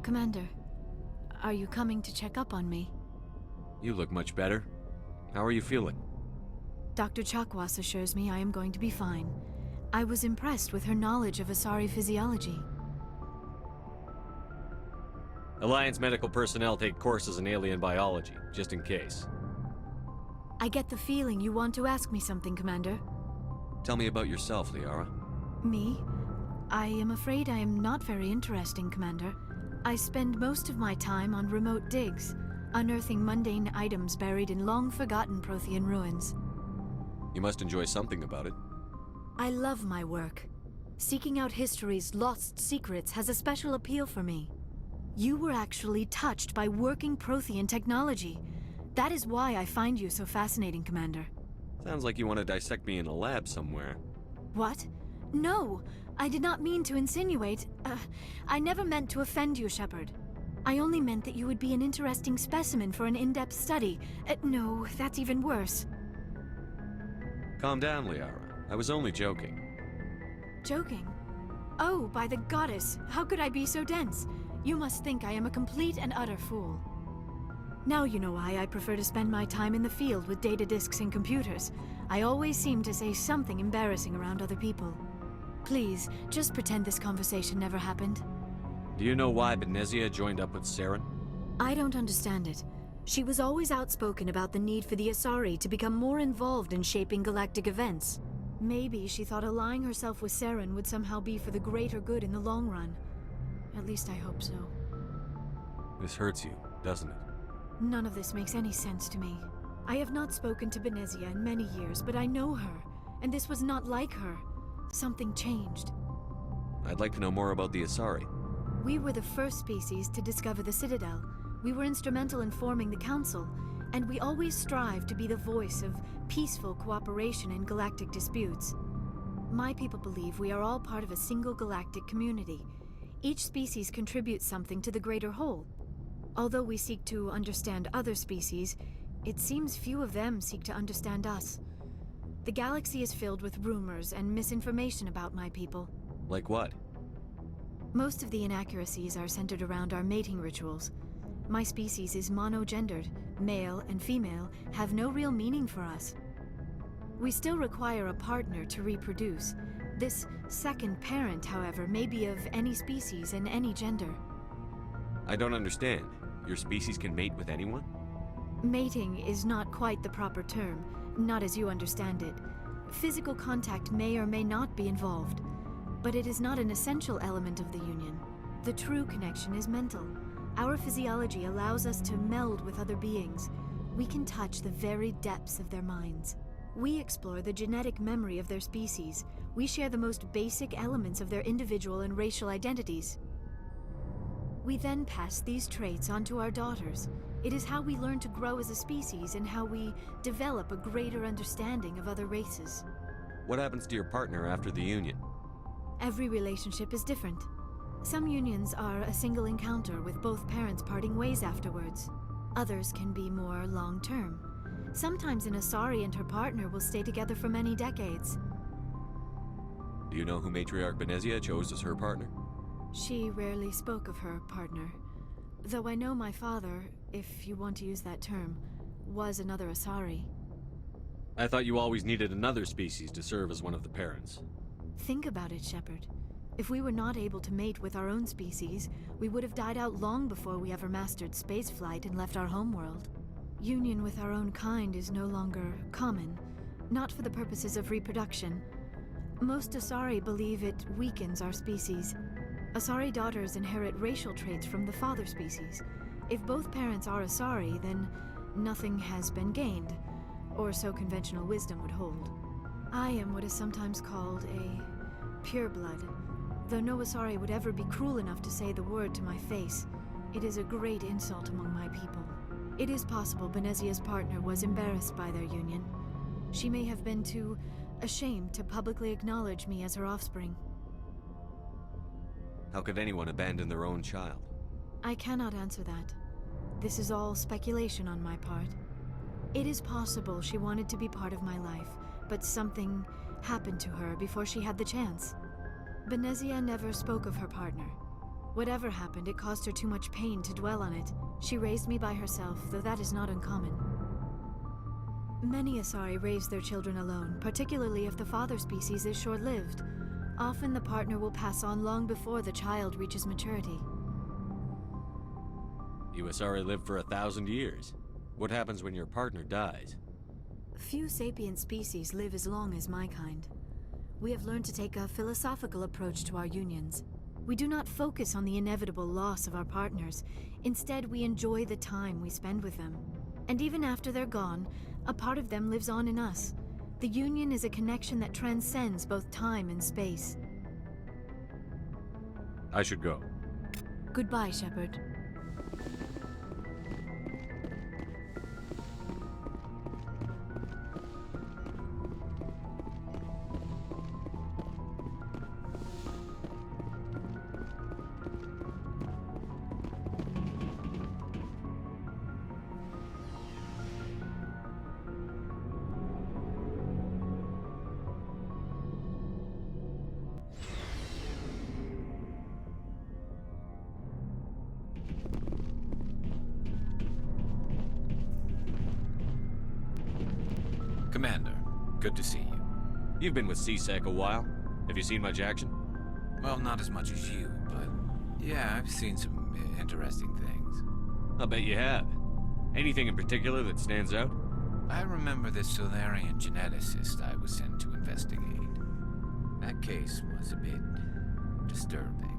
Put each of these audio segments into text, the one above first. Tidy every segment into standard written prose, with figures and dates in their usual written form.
Commander, are you coming to check up on me? You look much better. How are you feeling? Dr. Chakwas assures me I am going to be fine. I was impressed with her knowledge of Asari physiology. Alliance medical personnel take courses in alien biology, just in case. I get the feeling you want to ask me something, Commander. Tell me about yourself, Liara. Me? I am afraid I am not very interesting, Commander. I spend most of my time on remote digs, unearthing mundane items buried in long-forgotten Prothean ruins. You must enjoy something about it. I love my work. Seeking out history's lost secrets has a special appeal for me. You were actually touched by working Prothean technology. That is why I find you so fascinating, Commander. Sounds like you want to dissect me in a lab somewhere. What? No! I did not mean to insinuate. I never meant to offend you, Shepard. I only meant that you would be an interesting specimen for an in-depth study. No, that's even worse. Calm down, Liara. I was only joking. Joking? Oh, by the goddess, how could I be so dense? You must think I am a complete and utter fool. Now you know why I prefer to spend my time in the field with data disks and computers. I always seem to say something embarrassing around other people. Please, just pretend this conversation never happened. Do you know why Benezia joined up with Saren? I don't understand it. She was always outspoken about the need for the Asari to become more involved in shaping galactic events. Maybe she thought allying herself with Saren would somehow be for the greater good in the long run. At least I hope so. This hurts you, doesn't it? None of this makes any sense to me. I have not spoken to Benezia in many years, but I know her, and this was not like her. Something changed. I'd like to know more about the Asari. We were the first species to discover the Citadel. We were instrumental in forming the Council, and we always strive to be the voice of peaceful cooperation in galactic disputes. My people believe we are all part of a single galactic community. Each species contributes something to the greater whole. Although we seek to understand other species, it seems few of them seek to understand us. The galaxy is filled with rumors and misinformation about my people. Like what? Most of the inaccuracies are centered around our mating rituals. My species is monogendered. Male and female have no real meaning for us. We still require a partner to reproduce. This second parent, however, may be of any species and any gender. I don't understand. Your species can mate with anyone? Mating is not quite the proper term, not as you understand it. Physical contact may or may not be involved, but it is not an essential element of the union. The true connection is mental. Our physiology allows us to meld with other beings. We can touch the very depths of their minds. We explore the genetic memory of their species. We share the most basic elements of their individual and racial identities. We then pass these traits on to our daughters. It is how we learn to grow as a species and how we develop a greater understanding of other races. What happens to your partner after the union? Every relationship is different. Some unions are a single encounter with both parents parting ways afterwards. Others can be more long-term. Sometimes an Asari and her partner will stay together for many decades. Do you know who Matriarch Benezia chose as her partner? She rarely spoke of her partner. Though I know my father, if you want to use that term, was another Asari. I thought you always needed another species to serve as one of the parents. Think about it, Shepard. If we were not able to mate with our own species, we would have died out long before we ever mastered spaceflight and left our homeworld. Union with our own kind is no longer common, not for the purposes of reproduction. Most Asari believe it weakens our species. Asari daughters inherit racial traits from the father species. If both parents are Asari, then nothing has been gained, or so conventional wisdom would hold. I am what is sometimes called a pureblood. Though no Asari would ever be cruel enough to say the word to my face, it is a great insult among my people. It is possible Benezia's partner was embarrassed by their union. She may have been too ashamed to publicly acknowledge me as her offspring. How could anyone abandon their own child? I cannot answer that. This is all speculation on my part. It is possible she wanted to be part of my life, but something happened to her before she had the chance. Benezia never spoke of her partner. Whatever happened, it caused her too much pain to dwell on it. She raised me by herself, though that is not uncommon. Many Asari raise their children alone, particularly if the father species is short-lived. Often the partner will pass on long before the child reaches maturity. You Asari live for 1,000 years. What happens when your partner dies? Few sapient species live as long as my kind. We have learned to take a philosophical approach to our unions. We do not focus on the inevitable loss of our partners. Instead, we enjoy the time we spend with them. And even after they're gone, a part of them lives on in us. The union is a connection that transcends both time and space. I should go. Goodbye, Shepard. Commander, good to see you. You've been with CSEC a while. Have you seen much action? Well, not as much as you, but yeah, I've seen some interesting things. I'll bet you have. Anything in particular that stands out? I remember this Solarian geneticist I was sent to investigate. That case was a bit disturbing.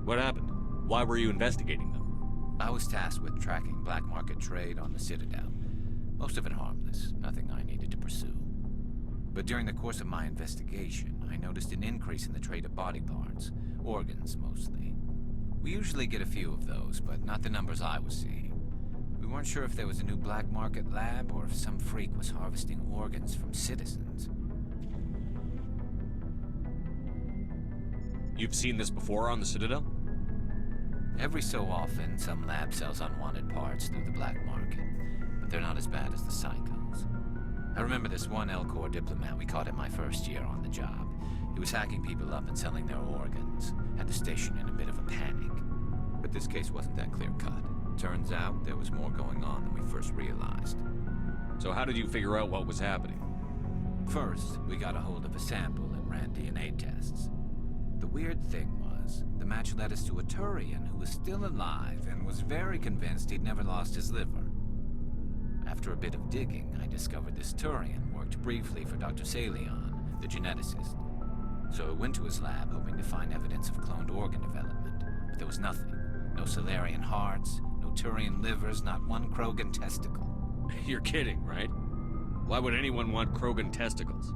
What happened? Why were you investigating them? I was tasked with tracking black market trade on the Citadel. Most of it harmless, nothing I needed to pursue. But during the course of my investigation, I noticed an increase in the trade of body parts, organs mostly. We usually get a few of those, but not the numbers I was seeing. We weren't sure if there was a new black market lab or if some freak was harvesting organs from citizens. You've seen this before on the Citadel? Every so often, some lab sells unwanted parts through the black market, but they're not as bad as the psychos. I remember this one Elcor diplomat we caught in my first year on the job. He was hacking people up and selling their organs. Had the station in a bit of a panic. But this case wasn't that clear-cut. Turns out there was more going on than we first realized. So how did you figure out what was happening? First, we got a hold of a sample and ran DNA tests. The weird thing was, the match led us to a Turian who was still alive and was very convinced he'd never lost his liver. After a bit of digging, I discovered this Turian worked briefly for Dr. Salion, the geneticist. So I went to his lab hoping to find evidence of cloned organ development, but there was nothing. No Solarian hearts, no Turian livers, not one Krogan testicle. You're kidding, right? Why would anyone want Krogan testicles?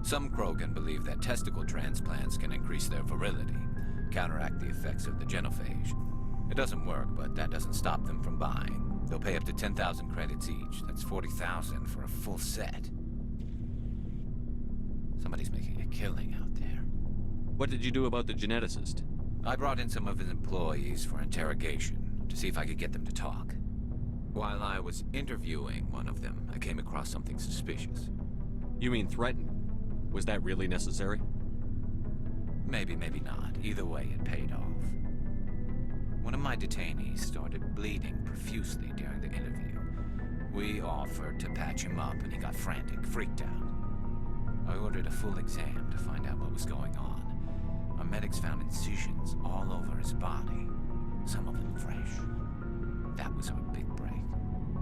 Some Krogan believe that testicle transplants can increase their virility, counteract the effects of the genophage. It doesn't work, but that doesn't stop them from buying. They'll pay up to 10,000 credits each. That's 40,000 for a full set. Somebody's making a killing out there. What did you do about the geneticist? I brought in some of his employees for interrogation, to see if I could get them to talk. While I was interviewing one of them, I came across something suspicious. You mean threaten? Was that really necessary? Maybe, maybe not. Either way, it paid off. One of my detainees started bleeding profusely during the interview. We offered to patch him up, and he got frantic, freaked out. I ordered a full exam to find out what was going on. Our medics found incisions all over his body, some of them fresh. That was our big break.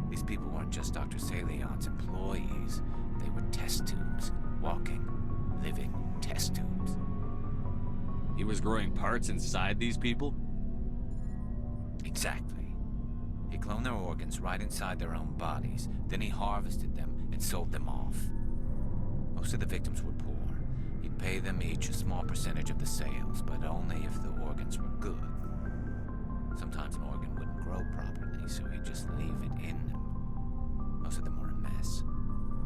These people weren't just Dr. Salion's employees. They were test tubes, walking, living test tubes. He was growing parts inside these people? Exactly. He cloned their organs right inside their own bodies, then he harvested them and sold them off. Most of the victims were poor. He'd pay them each a small percentage of the sales, but only if the organs were good. Sometimes an organ wouldn't grow properly, so he'd just leave it in them. Most of them were a mess,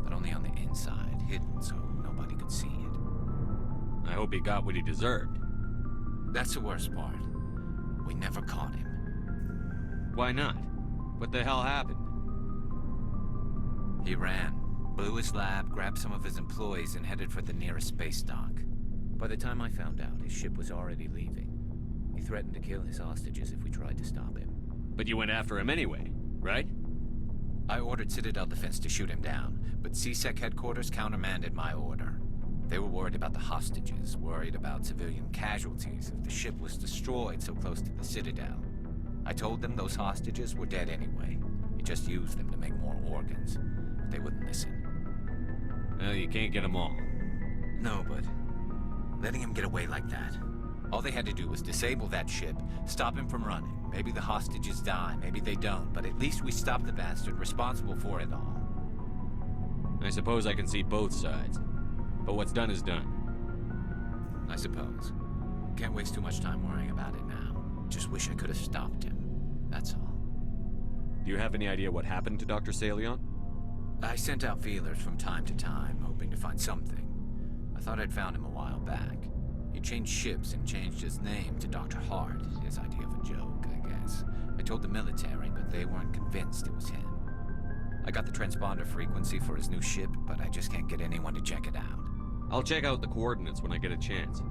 but only on the inside, hidden so nobody could see it. I hope he got what he deserved. That's the worst part. We never caught him. Why not? What the hell happened? He ran, blew his lab, grabbed some of his employees, and headed for the nearest space dock. By the time I found out, his ship was already leaving. He threatened to kill his hostages if we tried to stop him. But you went after him anyway, right? I ordered Citadel Defense to shoot him down, but CSEC headquarters countermanded my order. They were worried about the hostages, worried about civilian casualties if the ship was destroyed so close to the Citadel. I told them those hostages were dead anyway. You just used them to make more organs. But they wouldn't listen. Well, you can't get them all. No, but letting him get away like that. All they had to do was disable that ship, stop him from running. Maybe the hostages die, maybe they don't, but at least we stopped the bastard responsible for it all. I suppose I can see both sides. But what's done is done. I suppose. Can't waste too much time worrying about it now. Just wish I could have stopped him. That's all. Do you have any idea what happened to Dr. Salion? I sent out feelers from time to time, hoping to find something. I thought I'd found him a while back. He changed ships and changed his name to Dr. Hart, his idea of a joke, I guess. I told the military, but they weren't convinced it was him. I got the transponder frequency for his new ship, but I just can't get anyone to check it out. I'll check out the coordinates when I get a chance.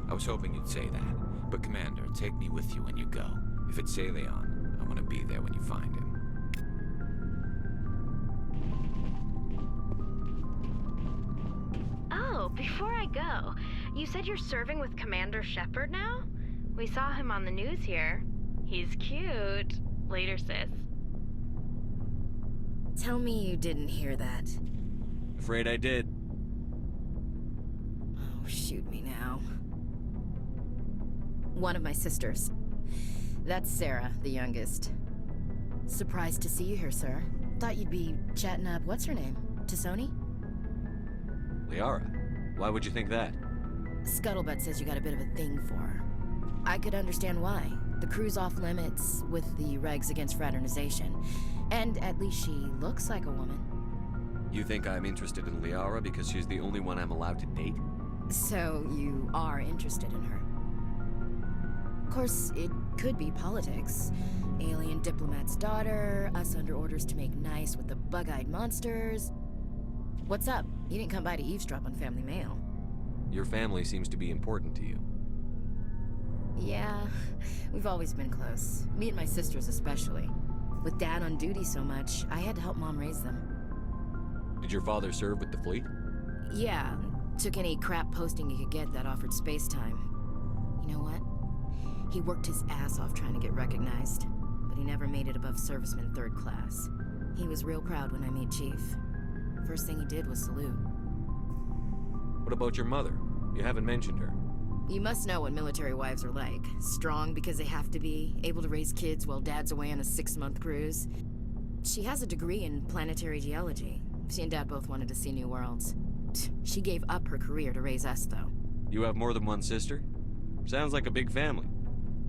I was hoping you'd say that. But Commander, take me with you when you go. If it's Salion, I want to be there when you find him. Oh, before I go, you said you're serving with Commander Shepard now? We saw him on the news here. He's cute. Later, sis. Tell me you didn't hear that. Afraid I did. Oh, shoot me now. One of my sisters. That's Sarah, the youngest. Surprised to see you here, sir. Thought you'd be chatting up, what's her name? T'Soni? Liara, why would you think that? Scuttlebutt says you got a bit of a thing for her. I could understand why. The crew's off limits with the regs against fraternization. And at least she looks like a woman. You think I'm interested in Liara because she's the only one I'm allowed to date? So you are interested in her. Of course, it could be politics. Alien diplomat's daughter, us under orders to make nice with the bug-eyed monsters. What's up? You didn't come by to eavesdrop on Family Mail. Your family seems to be important to you. Yeah, we've always been close. Me and my sisters especially. With Dad on duty so much, I had to help Mom raise them. Did your father serve with the fleet? Yeah, took any crap posting he could get that offered space time. You know what? He worked his ass off trying to get recognized, but he never made it above serviceman 3rd class. He was real proud when I made Chief. First thing he did was salute. What about your mother? You haven't mentioned her. You must know what military wives are like. Strong because they have to be, able to raise kids while Dad's away on a 6-month cruise. She has a degree in planetary geology. She and Dad both wanted to see new worlds. She gave up her career to raise us, though. You have more than one sister? Sounds like a big family.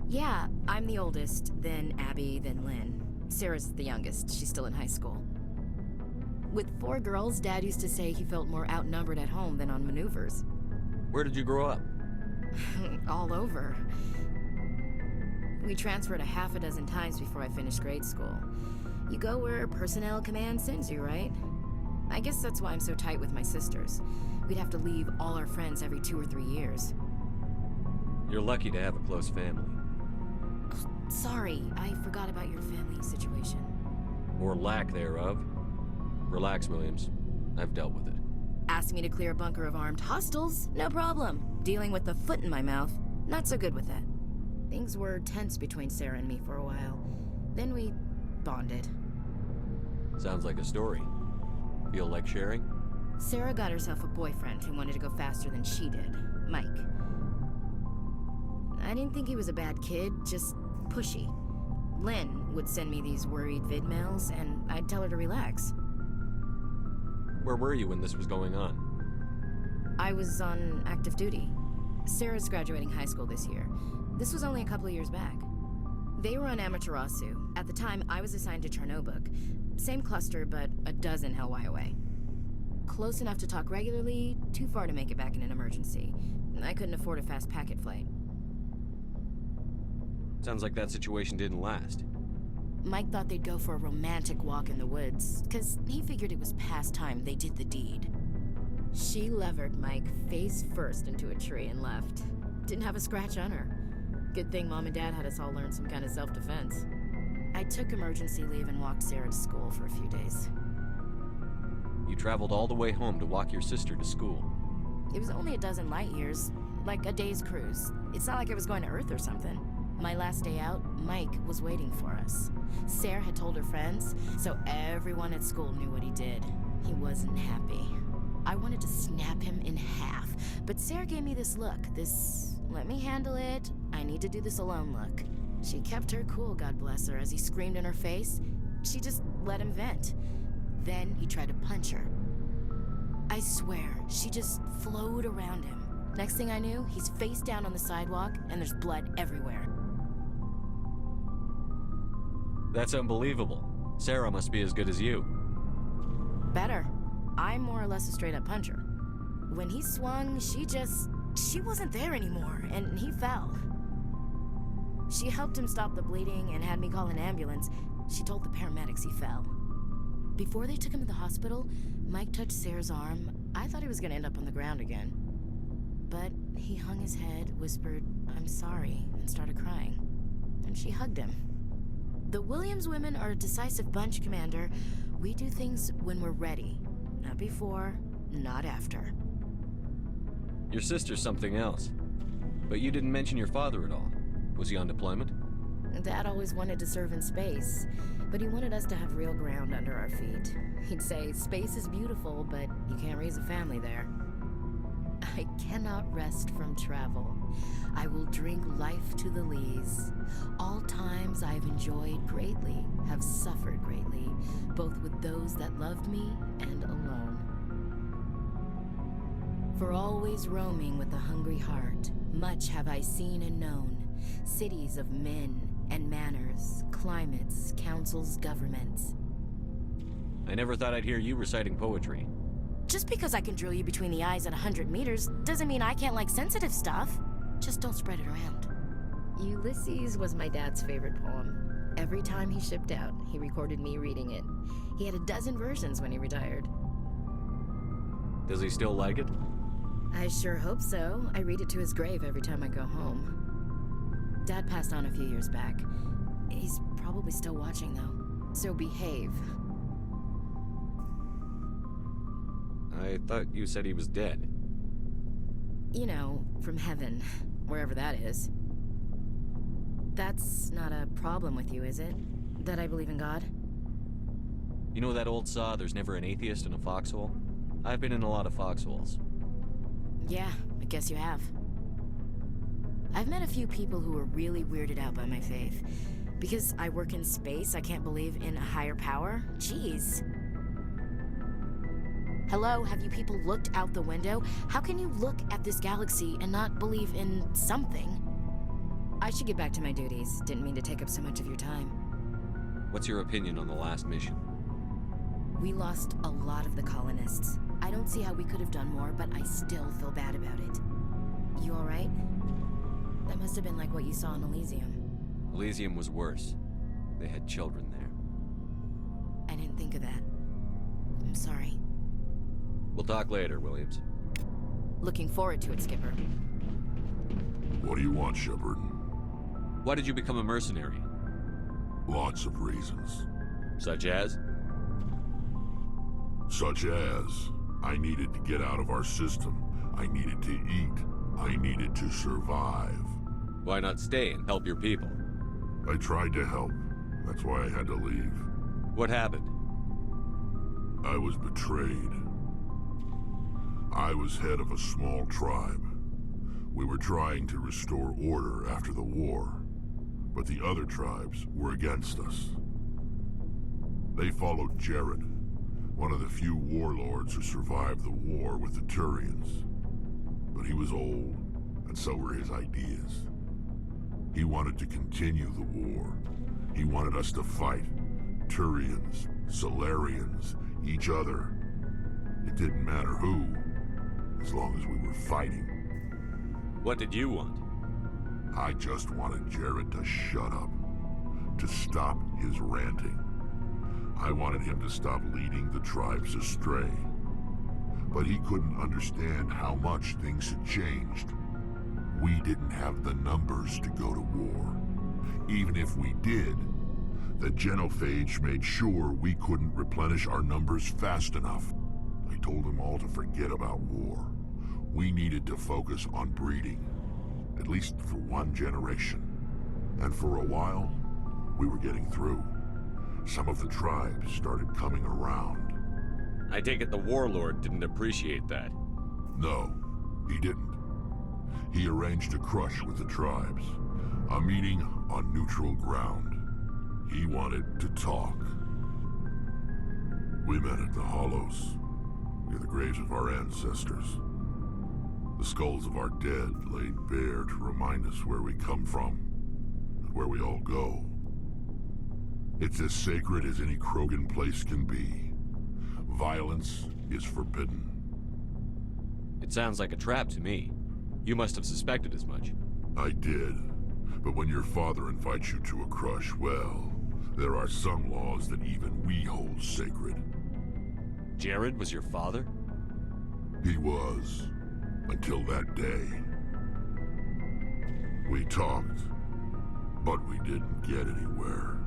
Yeah, I'm the oldest, then Abby, then Lynn. Sarah's the youngest. She's still in high school. With 4 girls, Dad used to say he felt more outnumbered at home than on maneuvers. Where did you grow up? All over. We transferred a half a dozen times before I finished grade school. You go where personnel command sends you, right? I guess that's why I'm so tight with my sisters. We'd have to leave all our friends every 2 or 3 years. You're lucky to have a close family. Oh, sorry, I forgot about your family situation. Or lack thereof. Relax, Williams. I've dealt with it. Asked me to clear a bunker of armed hostiles? No problem. Dealing with the foot in my mouth? Not so good with that. Things were tense between Sarah and me for a while. Then we bonded. Sounds like a story. Feel like sharing? Sarah got herself a boyfriend who wanted to go faster than she did, Mike. I didn't think he was a bad kid, just pushy. Lynn would send me these worried vidmails, and I'd tell her to relax. Where were you when this was going on? I was on active duty. Sarah's graduating high school this year. This was only a couple of years back. They were on Amaterasu. At the time, I was assigned to Chernobog. Same cluster, but a dozen Hellwire away. Close enough to talk regularly, too far to make it back in an emergency. I couldn't afford a fast packet flight. Sounds like that situation didn't last. Mike thought they'd go for a romantic walk in the woods, because he figured it was past time they did the deed. She levered Mike face first into a tree and left. Didn't have a scratch on her. Good thing Mom and Dad had us all learn some kind of self-defense. I took emergency leave and walked Sarah to school for a few days. You traveled all the way home to walk your sister to school. It was only a dozen light years, like a day's cruise. It's not like I was going to Earth or something. My last day out, Mike was waiting for us. Sarah had told her friends, so everyone at school knew what he did. He wasn't happy. I wanted to snap him in half, but Sarah gave me this look, this let me handle it, I need to do this alone look. She kept her cool, God bless her, as he screamed in her face. She just let him vent. Then he tried to punch her. I swear, she just flowed around him. Next thing I knew, he's face down on the sidewalk, and there's blood everywhere. That's unbelievable. Sarah must be as good as you. Better. I'm more or less a straight-up puncher. When he swung, she wasn't there anymore, and he fell. She helped him stop the bleeding and had me call an ambulance. She told the paramedics he fell. Before they took him to the hospital, Mike touched Sarah's arm. I thought he was gonna end up on the ground again. But he hung his head, whispered, "I'm sorry," and started crying. And she hugged him. The Williams women are a decisive bunch, Commander. We do things when we're ready. Not before, not after. Your sister's something else. But you didn't mention your father at all. Was he on deployment? Dad always wanted to serve in space, but he wanted us to have real ground under our feet. He'd say, space is beautiful, but you can't raise a family there. I cannot rest from travel. I will drink life to the lees. All times I have enjoyed greatly, have suffered greatly, both with those that loved me and alone. For always roaming with a hungry heart, much have I seen and known, cities of men and manners, climates, councils, governments. I never thought I'd hear you reciting poetry. Just because I can drill you between the eyes at 100 meters doesn't mean I can't like sensitive stuff. Just don't spread it around. Ulysses was my dad's favorite poem. Every time he shipped out, he recorded me reading it. He had a dozen versions when he retired. Does he still like it? I sure hope so. I read it to his grave every time I go home. Dad passed on a few years back. He's probably still watching, though. So behave. I thought you said he was dead. You know, from heaven, wherever that is. That's not a problem with you, is it? That I believe in God? You know that old saw, there's never an atheist in a foxhole? I've been in a lot of foxholes. Yeah, I guess you have. I've met a few people who were really weirded out by my faith. Because I work in space, I can't believe in a higher power? Jeez. Hello, have you people looked out the window? How can you look at this galaxy and not believe in something? I should get back to my duties. Didn't mean to take up so much of your time. What's your opinion on the last mission? We lost a lot of the colonists. I don't see how we could have done more, but I still feel bad about it. You alright? That must have been like what you saw in Elysium. Elysium was worse. They had children there. I didn't think of that. I'm sorry. We'll talk later, Williams. Looking forward to it, Skipper. What do you want, Shepard? Why did you become a mercenary? Lots of reasons. Such as? Such as, I needed to get out of our system. I needed to eat. I needed to survive. Why not stay and help your people? I tried to help. That's why I had to leave. What happened? I was betrayed. I was head of a small tribe. We were trying to restore order after the war, but the other tribes were against us. They followed Jared, one of the few warlords who survived the war with the Turians. But he was old, and so were his ideas. He wanted to continue the war. He wanted us to fight. Turians, Solarians, each other. It didn't matter who, as long as we were fighting. What did you want? I just wanted Jared to shut up, to stop his ranting. I wanted him to stop leading the tribes astray. But he couldn't understand how much things had changed. we didn't have the numbers to go to war. Even if we did, the genophage made sure we couldn't replenish our numbers fast enough. I told them all to forget about war. We needed to focus on breeding, at least for one generation. And for a while, we were getting through. Some of the tribes started coming around. I take it the warlord didn't appreciate that. No, he didn't. He arranged a crush with the tribes. A meeting on neutral ground. He wanted to talk. We met at the Hollows, near the graves of our ancestors. The skulls of our dead laid bare to remind us where we come from, and where we all go. It's as sacred as any Krogan place can be. Violence is forbidden. It sounds like a trap to me. You must have suspected as much. I did. But when your father invites you to a crush, well, there are some laws that even we hold sacred. Jared was your father? He was. Until that day. We talked, but we didn't get anywhere.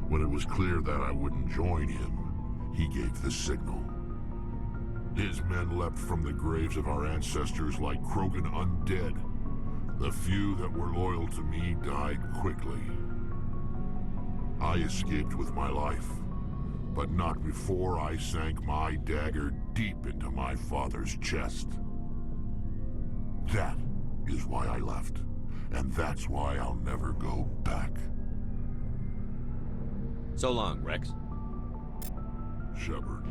When it was clear that I wouldn't join him, he gave the signal. His men leapt from the graves of our ancestors like Krogan undead. The few that were loyal to me died quickly. I escaped with my life, but not before I sank my dagger deep into my father's chest. That is why I left, and that's why I'll never go back. So long, Rex. Shepard.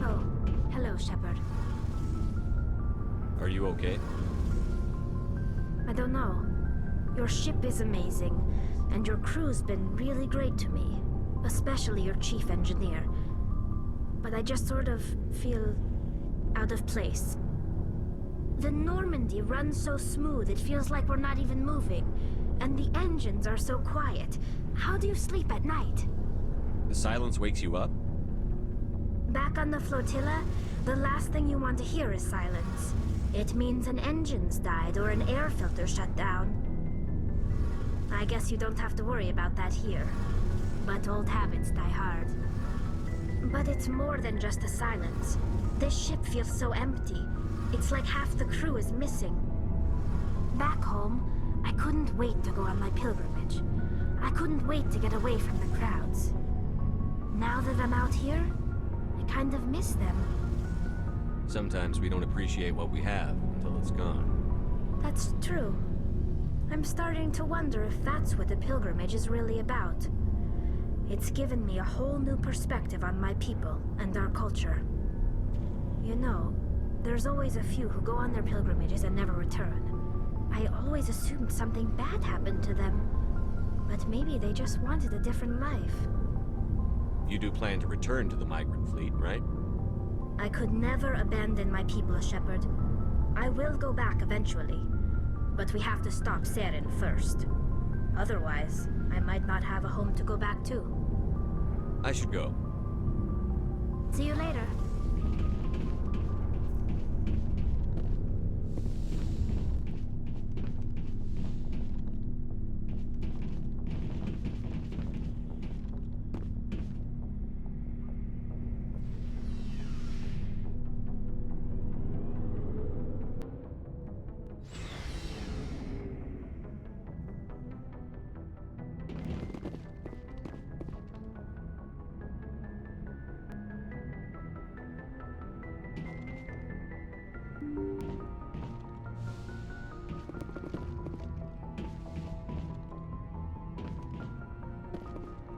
Oh, hello, Shepard. Are you okay? I don't know. Your ship is amazing, and your crew's been really great to me. Especially your chief engineer. But I just sort of feel out of place. The Normandy runs so smooth it feels like we're not even moving. And the engines are so quiet. How do you sleep at night? The silence wakes you up? Back on the flotilla, the last thing you want to hear is silence. It means an engine's died or an air filter shut down. I guess you don't have to worry about that here. But old habits die hard. But it's more than just the silence. This ship feels so empty. It's like half the crew is missing. Back home, I couldn't wait to go on my pilgrimage. I couldn't wait to get away from the crowds. Now that I'm out here, I kind of miss them. Sometimes we don't appreciate what we have until it's gone. That's true. I'm starting to wonder if that's what the pilgrimage is really about. It's given me a whole new perspective on my people and our culture. You know, there's always a few who go on their pilgrimages and never return. I always assumed something bad happened to them. But maybe they just wanted a different life. You do plan to return to the migrant fleet, right? I could never abandon my people, Shepard. I will go back eventually. But we have to stop Saren first. Otherwise, I might not have a home to go back to. I should go. See you later.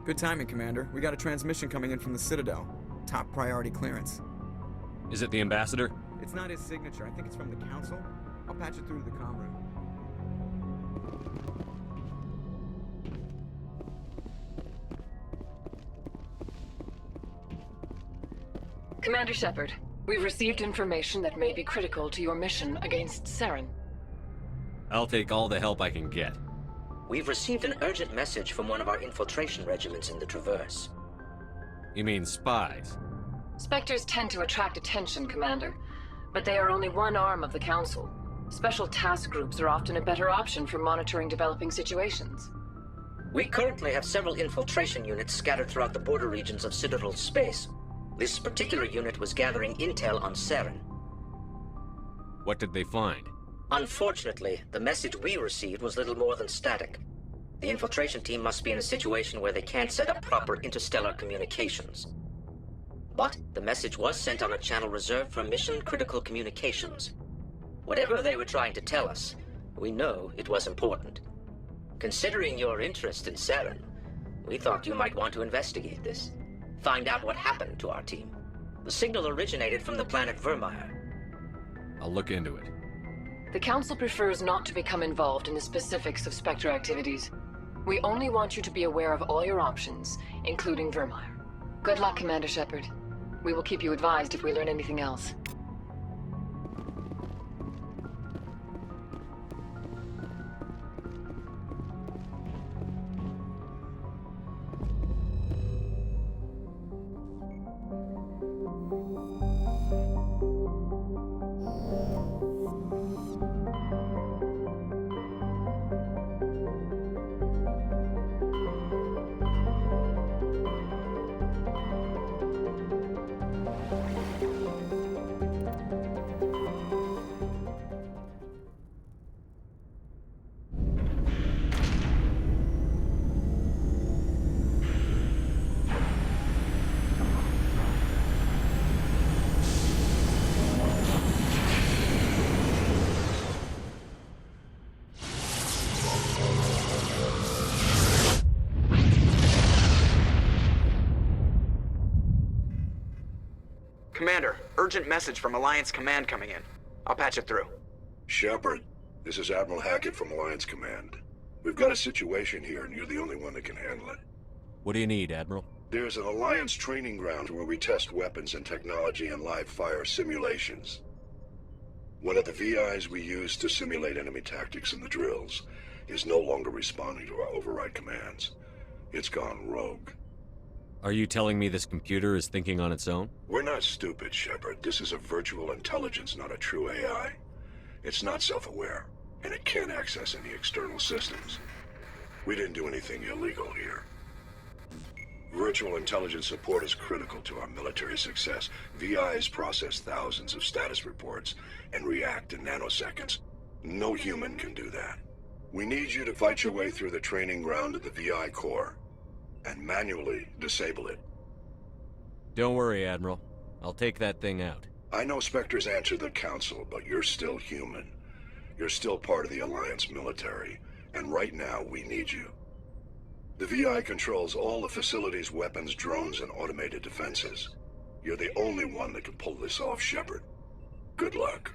Good timing, Commander. We got a transmission coming in from the Citadel. Top priority clearance. Is it the ambassador? It's not his signature. I think it's from the Council. I'll patch it through to the comm room. Commander Shepard, we've received information that may be critical to your mission against Saren. I'll take all the help I can get. We've received an urgent message from one of our infiltration regiments in the Traverse. You mean spies? Spectres tend to attract attention, Commander, but they are only one arm of the Council. Special task groups are often a better option for monitoring developing situations. We currently have several infiltration units scattered throughout the border regions of Citadel space. This particular unit was gathering intel on Saren. What did they find? Unfortunately, the message we received was little more than static. The infiltration team must be in a situation where they can't set up proper interstellar communications. But the message was sent on a channel reserved for mission-critical communications. Whatever they were trying to tell us, we know it was important. Considering your interest in Saren, we thought you might want to investigate this. Find out what happened to our team. The signal originated from the planet Vermeer. I'll look into it. The Council prefers not to become involved in the specifics of Spectre activities. We only want you to be aware of all your options, including Vermeer. Good luck, Commander Shepard. We will keep you advised if we learn anything else. Commander, urgent message from Alliance Command coming in. I'll patch it through. Shepard, this is Admiral Hackett from Alliance Command. We've got a situation here, and you're the only one that can handle it. What do you need, Admiral? There's an Alliance training ground where we test weapons and technology in live fire simulations. One of the VIs we use to simulate enemy tactics in the drills is no longer responding to our override commands. It's gone rogue. Are you telling me this computer is thinking on its own? We're not stupid, Shepard. This is a virtual intelligence, not a true AI. It's not self-aware, and it can't access any external systems. We didn't do anything illegal here. Virtual intelligence support is critical to our military success. VIs process thousands of status reports and react in nanoseconds. No human can do that. We need you to fight your way through the training ground of the VI core and manually disable it. Don't worry, Admiral. I'll take that thing out. I know Spectres answer the Council, but you're still human. You're still part of the Alliance military, and right now we need you. The VI controls all the facility's weapons, drones, and automated defenses. You're the only one that can pull this off, Shepard. Good luck.